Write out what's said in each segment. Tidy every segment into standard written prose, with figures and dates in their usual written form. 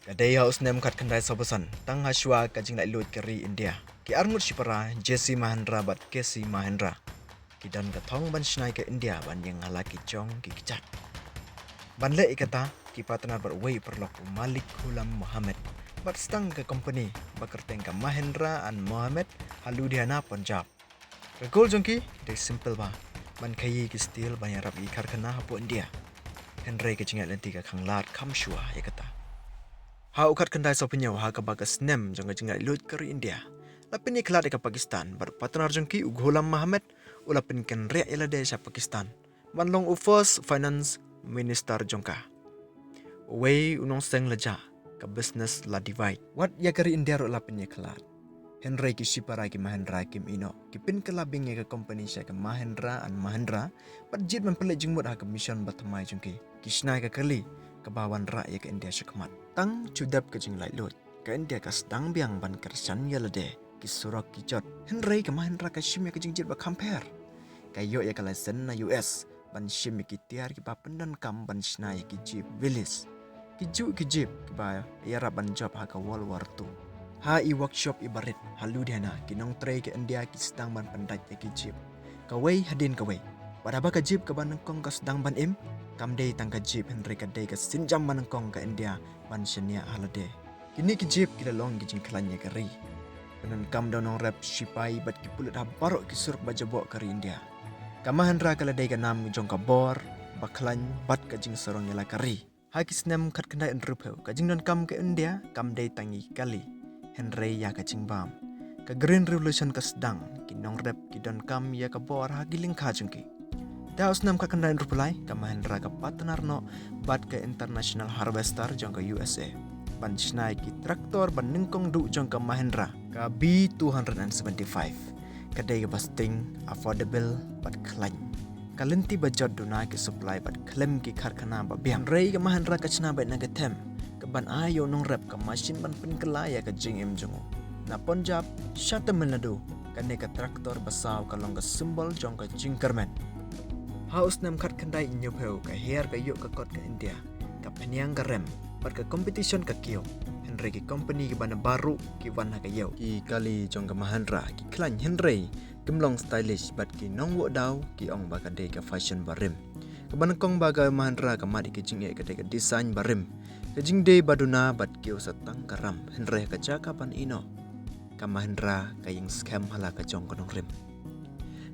Kadai haus nem kat kendai sobosan, tang haswa kajing lai lut keri India. Ki armut shipara Jesse Mahendra bat Kesi Mahendra. Ki dan katong ban shnai ke India ban yang halaki chong ki kichat. Ban le ikata ki partner bat wei perlok Malik Hulam Muhammad. Bat stang ke company bakerteng ke Mahendra an Mohammed Haludiana Punjab. Ke goal jongki de simple ba. Ban kayi ki steel ban yang rap ikar kena hapo India. Henry ke jingat lenti ke khanglat kam shua ikata. Ha ukat kendai sopenyo ha kabagas nem jong jingat lut keri India. Lapin iklat ke Pakistan bar partner jongki Ughulam Muhammad ulapin ken rea ilade sa Pakistan. Ban long first finance minister jongka. Wei unong seng leja ke business la divide. Wat ya keri India ro lapin iklat. Henry ki shipara ki Mahendra kim ino. Ki pin ke labing ke company sa ke Mahendra an Mahendra. Pat jit man pelik jengmut ha ke mission batamai jongki. Ki shnai ke kali ke bawan rakyat ke India syakmat. Tang cudap ke jing lai lut. Ke India ke sedang biang ban kersan yalade. Ki surak ki jot. Henry ke Mahendra ke shim ya ke jing jit ba compare. Ke yo ya ke lesen na US. Ban shim ya ki tiar ki ba pendan kam ban shnai ya ki jeep Willis. Ki ju ki jeep ki ba yara ban job ha ke World War II. Ha i workshop ibarit Haludiana ki nong tray ke India ki sedang ban pendat ya ki jeep. Kawai hadin kawai. Pada ba ke jeep ke ban nengkong ke sedang ban im. Kam day tang ka jeep Henry ka day ka sinjam manangkong ka India ban shania halade. Kini ki jeep ki long ki jing klanya ka ri. Penan kam daw nong rap shipai bat ki pulut ha barok ki suruk bajabok ka ri India. Kama Hendra ka laday ka nam jong ka bor baklan bat ka jing sorong yala ka ri. Ha ki snem kat kendai enrupeu ka jing don kam ke India kam day tangi kali. Henry ya ka jing bam. Ka Green Revolution ka sedang ki nong rap ki don kam ya ka bor ha giling ka jengki. Daos nam ka kendain rupulai ka Mahendra ka partner no bat ke International Harvester jong ka USA. Ban shnai ki traktor ban ningkong du jong ka Mahendra ka B275. Kadai ka basting affordable bat klany. Kalenti bajot duna ki supply bat klem ki karkhana ba biang. Rei ka Mahendra ka chna bat nagatem. Ka ban ayo nong rep ka machine ban pin kelaya ka jing im jongo. Na Punjab Shah Tamil Nadu kane ka traktor basaw ka long ka symbol jong ka jingkerman. Haus nam kat kendai nyupeu ka her ka yuk ka kot ka India. Ka penyang ka rem. Bat ka competition ka kio. Henry ki company ki bana baru ki wan ha ka yau. Ki kali jong ka Mahendra ki klan Henry. Gemlong stylish bat ki nong wo daw ki ong ba ka day ka fashion barim. Ka bana kong ba ka Mahendra ka madi ki jing ka day ka design barim. Ka jing day baduna bat kio sa tang ka ram. Henry ka jaka pan ino. Ka Mahendra ka yung scam hala ka jong ka nong rim.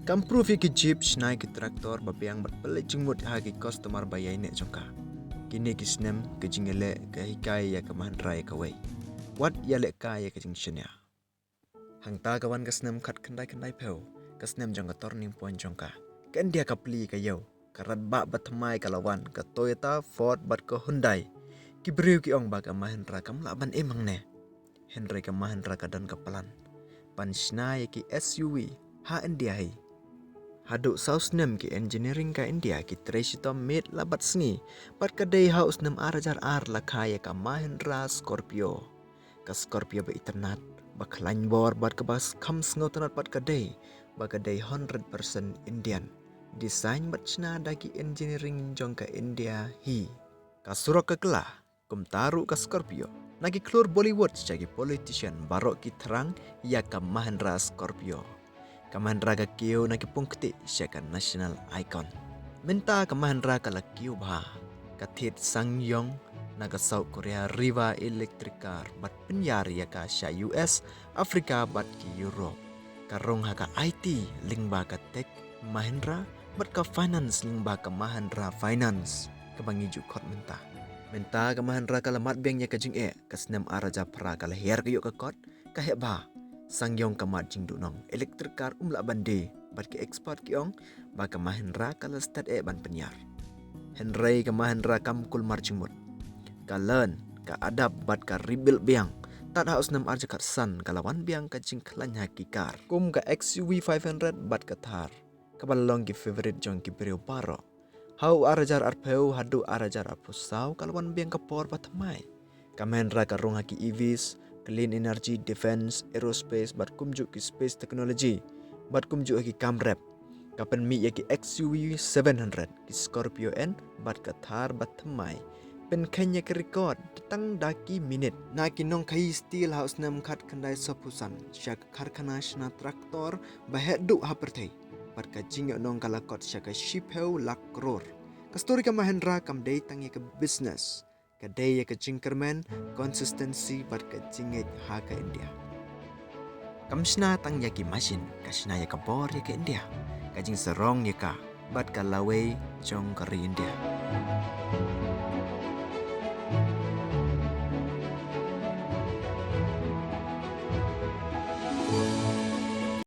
Kam proof ki jeep shnai ki traktor babiang bat pelik jingmut ha ki customer bayai ne jongka. Kini ki snem ke jingele ke hikai ya ke Mahendra ya kawai. Wat ya lek ka ya ke jing shenya. Hang ta kawan ke snem kat kendai peu. Ke snem jong ka turning point jongka. Ke India ka pli ka yau. Ka rat ba batmai ka lawan ke Toyota Ford bat ke Hyundai. Ki beriu ki ong ba ke Mahendra kam la ban emang ne. Henry ke Mahendra ka dan kapalan. Pan shnai ki SUV ha India hai. Haduk saus nem ki engineering ka India ki tresito mid labat sngi. Pat kadai haus nem arajar ar lakaya ka Mahendra Scorpio. Ka Scorpio ba iternat. Ba klany bor bat ka bas kam sngotanat pat kadai. Ba kadai 100% Indian. Design bat chna daki engineering jong ka India hi. Ka surok ka kelah. Kum taru ka Scorpio. Nagi klur Bollywood jagi politician barok ki terang ya ka Mahendra Scorpio. Ka Mahendra ka kio na kipungkti siya ka national icon. Minta ka Mahendra ka lakiyo ba? Ka Tit Sangyong na ka South Korea Riva Electric Car bat penyari ya ka siya US, Afrika bat ki Europe. Ka rong ha ka IT lingba ka tech Mahendra bat ka finance lingba ka Mahendra Finance. Ka bangiju kot minta. Minta ka Mahendra ka lamat biang ya ka jing ka snem araja pra ka lahir ka yuk ka kot ka heba. Sangyong kamat jing dunong electric car umla bande bat ki export ki ong ba ka Mahendra kala start ban penyar. Henry ka Mahendra kam kul marjingmut. Ka learn ka adab bat ka rebuild biang. Tat haus nam arja kat san kalawan biang ka jing klan haki car. Kum ka XUV 500 bat ka thar. Ka balong ki favorite jong ki beriu baro. Hau arajar arpeu hadu arajar arpusau kalawan biang ka por batamai. Ka Mahendra ka rong haki EVs. Clean energy, defense, aerospace, bat kumjuk ki space technology, bat kumjuk ki camrep. Kapan mi ya ki XUV 700 ki Scorpio N bat ka thar bat thamai เป็นแค่ยกรีกอดตั้งดากีมินิตนากินน้องคายสตีลเฮาส์นำคัดคันได้สพุสันจากคาร์คานาชนาตรักตอร์บะเฮดุฮาเปอร์เทยปัดกะจิงยน้องกาลากอดจากชิปเฮลลักโรร์กัสตอริกามาเฮนรากัมเดย์ตั้งยกบิสเนสกะเดย์ยกจิงเกอร์แมนคอนสิสเทนซีปัดกะจิงยฮากะอินเดียกัมชนาตั้งยกิมาชินกัชนายกบอร์ยกอินเดียกะจิงสรองยกะบัดกะลาเวจงกะรีอินเดีย